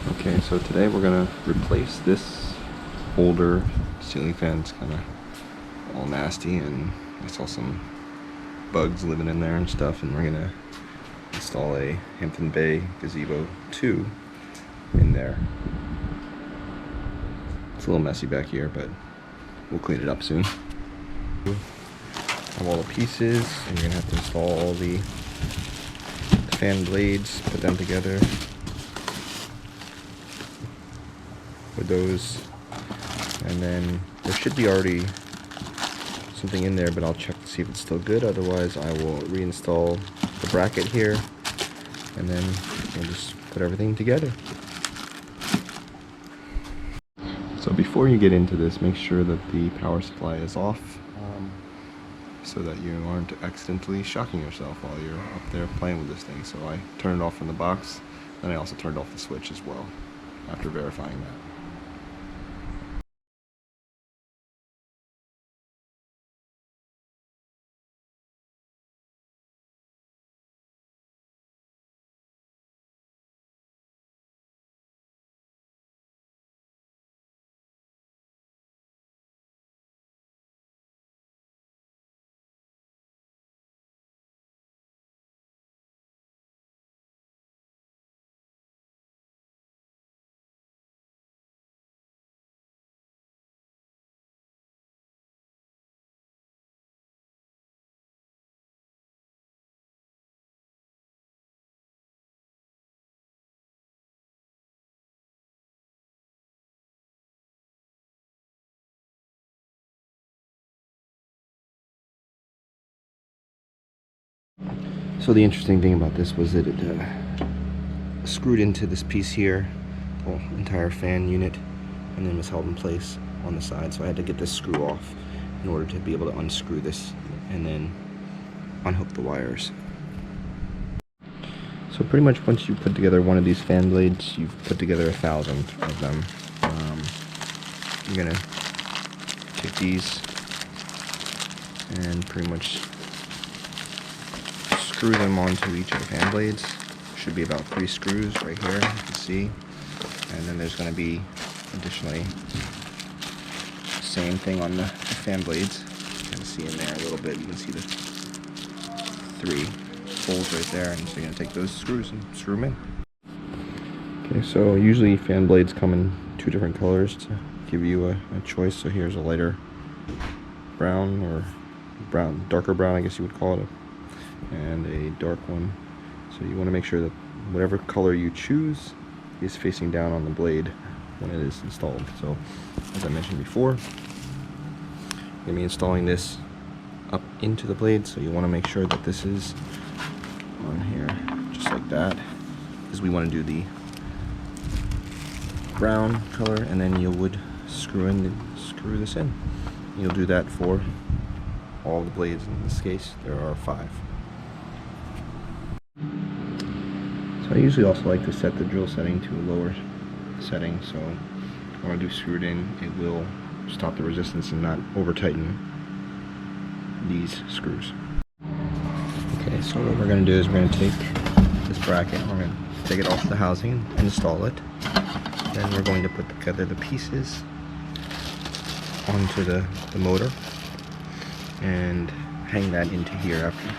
Okay, so today we're gonna replace this older ceiling fan. It's kind of all nasty, and I saw some bugs living in there and stuff, and we're gonna install a Hampton Bay Gazebo 2 in there. It's a little messy back here, but we'll clean it up soon. Have all the pieces, and you're gonna have to install all the fan blades, put them together with those, and then there should be already something in there, but I'll check to see if it's still good. Otherwise I will reinstall the bracket here, and then we'll just put everything together. So before you get into this, make sure that the power supply is off, so that you aren't accidentally shocking yourself while you're up there playing with this thing. So I turned it off from the box, and I also turned off the switch as well after verifying that. So the interesting thing about this was that it screwed into this piece here, the whole entire fan unit, and then was held in place on the side. So I had to get this screw off in order to be able to unscrew this and then unhook the wires. So pretty much once you put together one of these fan blades, you've put together 1,000 of them. You're gonna take these and pretty much screw them onto each of the fan blades. Should be about 3 screws right here, you can see. And then there's going to be additionally same thing on the fan blades. You can see in there a little bit. You can see the 3 holes right there, and so you're going to take those screws and screw them in. Okay, so usually fan blades come in 2 different colors to give you a choice. So here's a lighter brown, or brown, darker brown I guess you would call it, and a dark one. So you want to make sure that whatever color you choose is facing down on the blade when it is installed. So as I mentioned before, I'm going to be installing this up into the blade, so you want to make sure that this is on here just like that, because we want to do the brown color, and then you would screw this in. You'll do that for all the blades. In this case there are 5. So I usually also like to set the drill setting to a lower setting, so when I do screw it in, it will stop the resistance and not over tighten these screws. Okay, so what we're going to do is we're going to take this bracket, we're going to take it off the housing and install it. Then we're going to put together the pieces onto the motor and hang that into here after.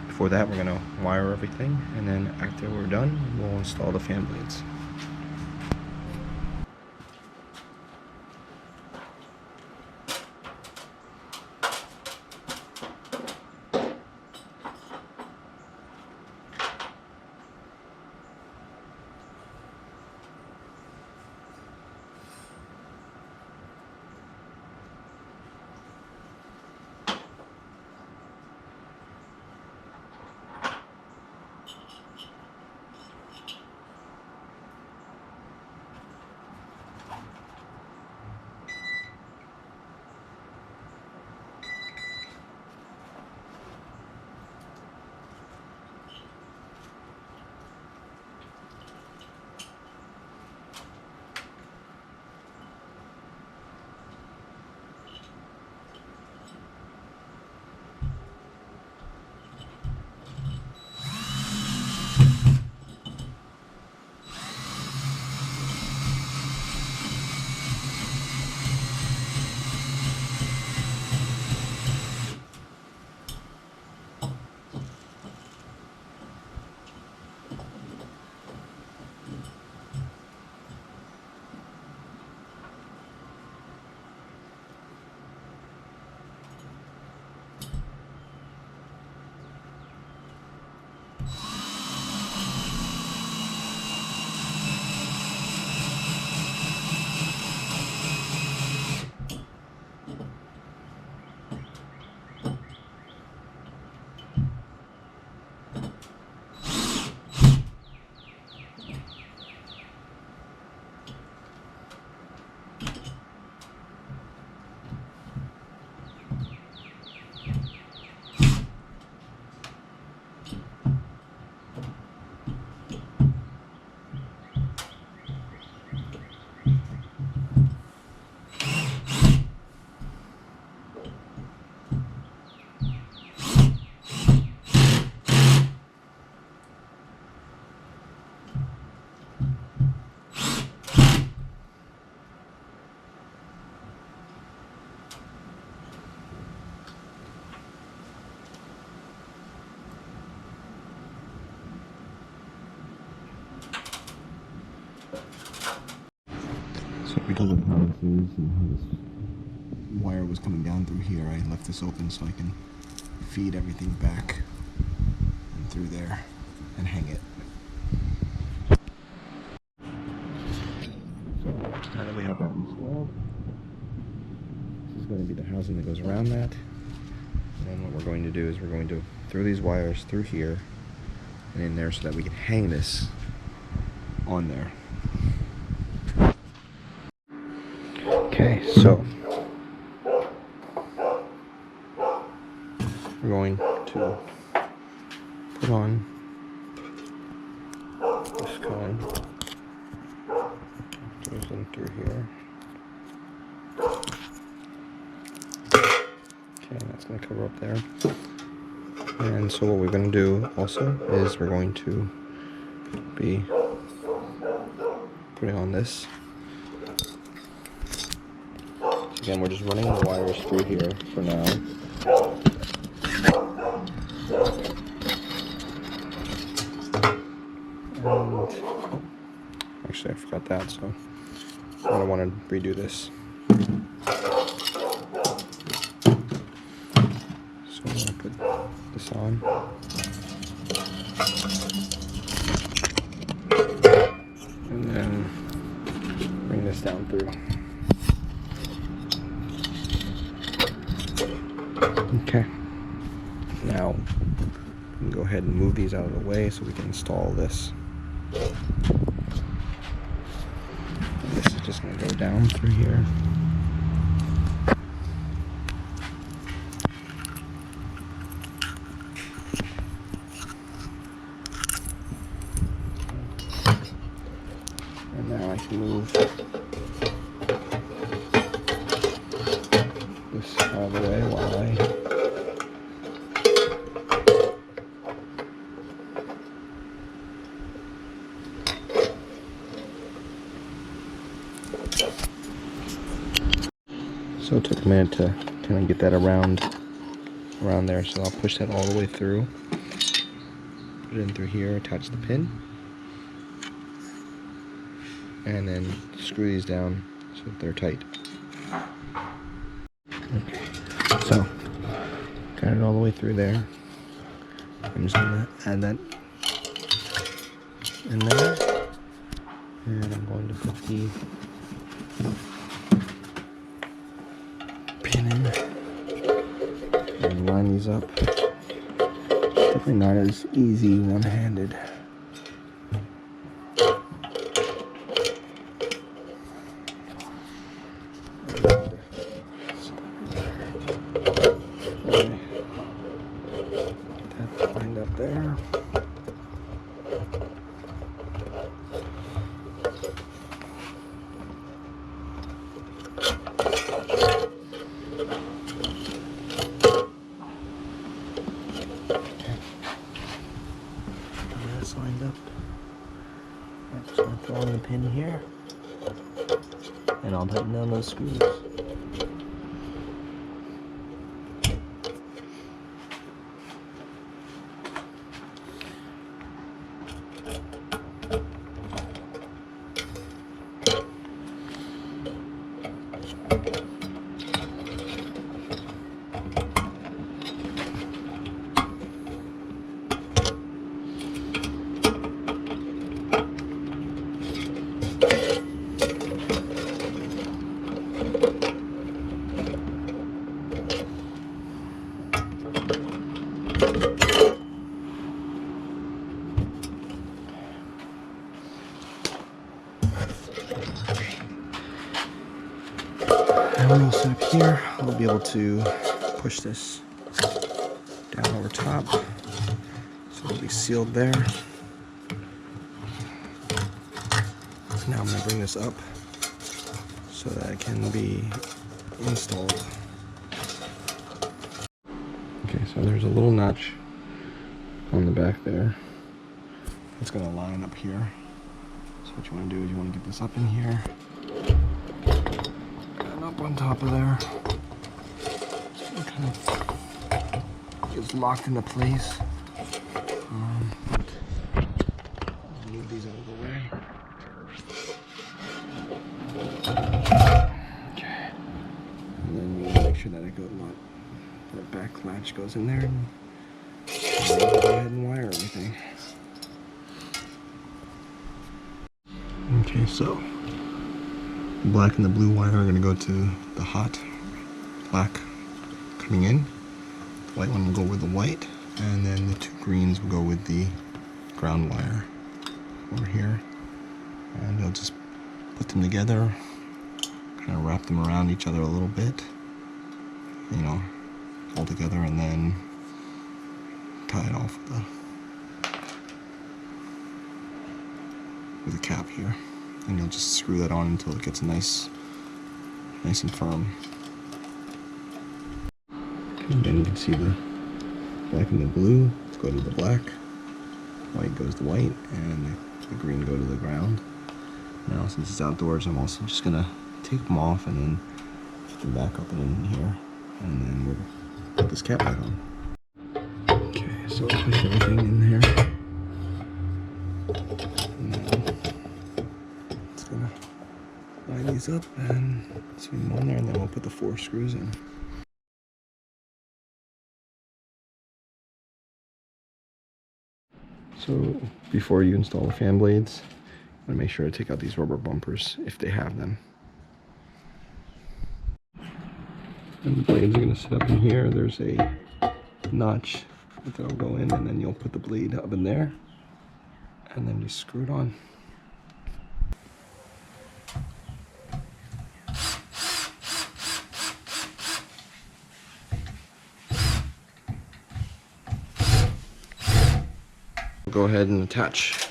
Before that, we're going to wire everything, and then after we're done, we'll install the fan blades. because of how this is and how this wire was coming down through here, I left this open so I can feed everything back and through there and hang it. So now that we have that installed, this is going to be the housing that goes around that. And then what we're going to do is we're going to throw these wires through here and in there so that we can hang this on there. Okay, so we're going to put on this cone. Goes in through here. Okay, that's going to cover up there. And so what we're going to do also is we're going to be putting on this. Again, we're just running the wires through here for now. And actually, I forgot that, so I don't want to redo this. So I'm going to put this on. And then bring this down through. Okay. Now, we can go ahead and move these out of the way so we can install this. And this is just going to go down through here. And now I can move this out of the way while I so it took a minute to kind of get that around there, so I'll push that all the way through, put it in through here, attach the pin, and then screw these down so that they're tight. Okay, so got it all the way through there. I'm just gonna add that in there, and I'm going to put the pin in and line these up. Definitely not as easy one-handed. That's lined up there. That's lined up. I'm just going to throw on the pin here, and I'll tighten down those screws. Now we're all set up here. I'll be able to push this down over top, so it'll be sealed there. Now I'm going to bring this up so that it can be installed. Okay, so there's a little notch on the back there. It's going to line up here. So what you want to do is you want to get this up in here and up on top of there. So it kind of gets locked into place. Move these out of the way. sure that that back latch goes in there, and go ahead and wire everything. Okay, so the black and the blue wire are going to go to the hot black coming in. The white one will go with the white, and then the two greens will go with the ground wire over here. And you'll just put them together, kind of wrap them around each other a little bit, you know, all together, and then tie it off with a cap here. And you'll just screw that on until it gets nice and firm. And then you can see the black and the blue go to the black, white goes to white, and the green go to the ground. Now, since it's outdoors, I'm also just gonna take them off and then put them back up in here, and then we'll put this cap back on. Okay, so I'll push everything in here. And then it's gonna line these up and swing them on there, and then we'll put the 4 screws in. So before you install the fan blades, I'm gonna make sure to take out these rubber bumpers if they have them. And the blades are gonna sit up in here. There's a notch that'll go in, and then you'll put the blade up in there, and then just screw it on. Go ahead and attach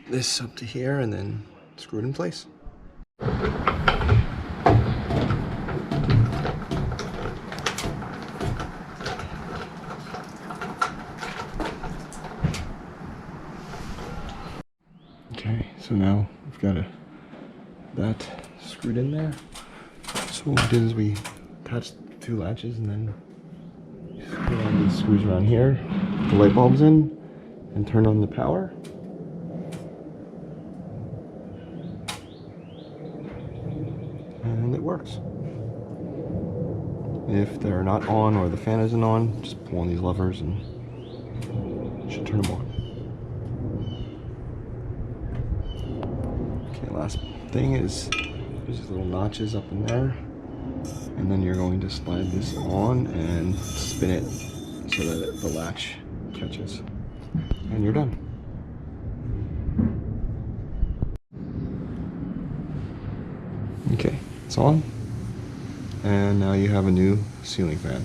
this up to here and then screw it in place. Okay, so now we've got that screwed in there. So what we did is we attached 2 latches and then screw on these screws around here, put the light bulbs in, and turn on the power. And it works. If they're not on or the fan isn't on, just pull on these levers and it should turn them on. Okay, last thing is there's these little notches up in there, and then you're going to slide this on and spin it so that the latch catches, and you're done. Okay, it's on, and now you have a new ceiling fan.